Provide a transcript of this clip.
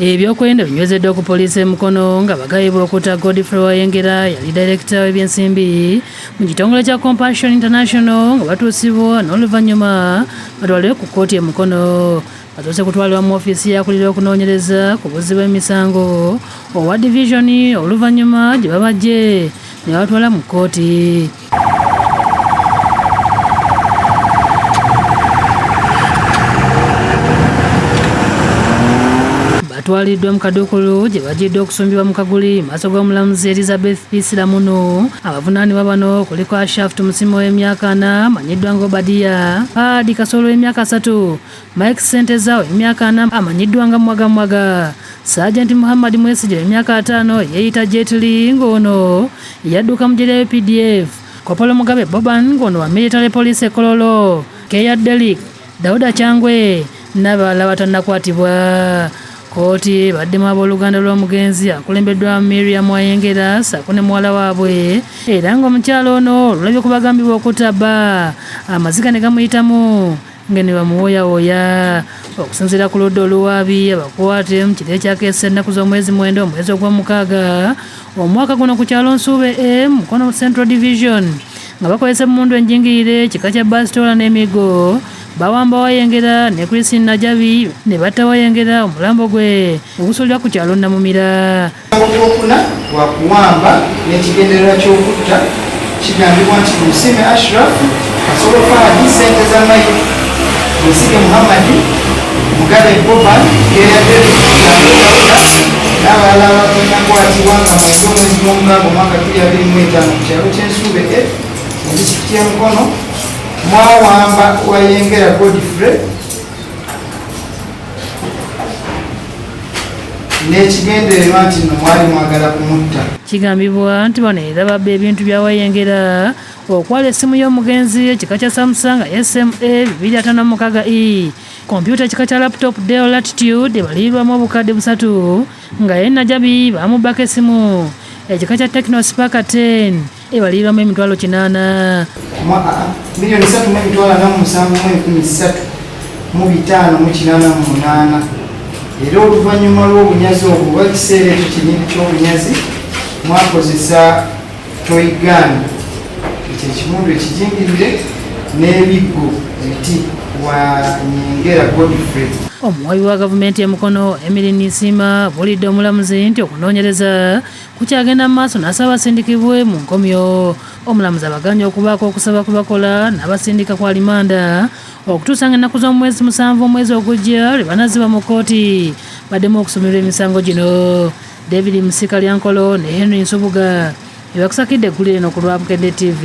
Ebyokwerinda binywezeddwa ku poliisi e Mukono nga bagayibwa okuta Godfrey Wayengera yali Director w'ebyensimbi mu kitongole kya Compassion International nga batuusibwa n'oluvannyuma batwalibwe ku kkooti e Mukono. Batuuse kutwalibwa mu ofiisi yakulira okunoonyereza ku buzzi bw'emisango owa division oluvannyuma gye babajje ne batwala mu kkooti. Batwaliddwa mu Kadukulu gye bagiddwa okusumbibwa mu Kaguli maaso g'omulamuzi Elizabeth Peace Lamuno. Abavunaanibwa bano kuliko Ashaft Musimo w'emyaka 4 amanyiddwa nga Obadia, Hadi Kasolo w'emyaka 3, Mike Senteza w'emyaka 4 amanyiddwa nga Mwaga, Sergeant Muhammad Mwesige w'emyaka 5 yeeyita Jet Li ng'ono yadduka mu jjera PDF, Kopolo Mugabe Boban ng'ono wa Military Police Kololo, Keya Delik, Dauda Changwe n'abalala batannakwatibwa. Kooti baddemu abooluganda lw'omugenzi akulembeddwa Miriam Wayengera ssaako ne muwala waabwe era ng'omukyalo ono olulabye kubagambibwa okutaba amaziga ne gamuyitamu nga ne bamuwooyawooya. Okusinziira ku ludda oluwaabi abakwate mu kiro ekyakeesa ennaku z'omwezi 9 omwezi ogw'omukaaga omwaka guno ku kyalo Nsuube Mukono Central Division nga bakozesa emmundu enjingirire kika kya basitoola n'emigo bawamba Wayengera ne Christine Najabi ne batta Wayengera omulambo gwe ogusuulirwa ku kyalo Namumira. Ogwokuna wa kuwamba n'ekigendererwa ky'okutta kigambibwa nti Musime Ashraf, Kasolo Fahadi, Senteza Mike, Musige Muhammad, Mugabe Boban, Keya Delik n'abalala abatannakwatibwa nga mu gw'omwezi gw'omukaaga omwaka 2025 ku kyalo ky'Ensuube mu disitulikiti y'e Mukono mwawamba Wayengera Godfrey n'ekigendererwa nti nno mwali mwagala kumutta. Kigambibwa nti bano era babba ebintu bya Wayengera okwala essimu y'omugenzi ekika kya Samsung SMA 256E, kompyuta ekika kya laptop Dell Latitude ebalirirwamu obukadde 3 nga ye Najabi bamubbako essimu ekika kya Tecno Spark 10 ebalirirwamu emitwalo 8. Milioni 3,713,588 era oluvannyuma lw'obunyazi obwo oba kiseera ekyo kinini ky'obunyazi mwakozesa toyigani ekyo ekimundu ekijingirire n'ebiggo eti Wayengera Godfrey. Omuwabi wa gavumenti e Mukono Emily Nisima bulidde omulamuzi nti okunoonyereza kukyagenda mu maaso n'asabasindikibwe mu nkomyo. Omulamuzi abaganya okubaako okusaba kubakola n'abasindika ku alimanda okutuusa ng'ennaku z'omwezi 7 omwezi ogujja lwe banaziba mu kkooti baddemu okusomerwa emisango gino. David Musikalyankolo ne Henry Nsubuga ebakusakidde eggulire eno ku Lwabukedde TV.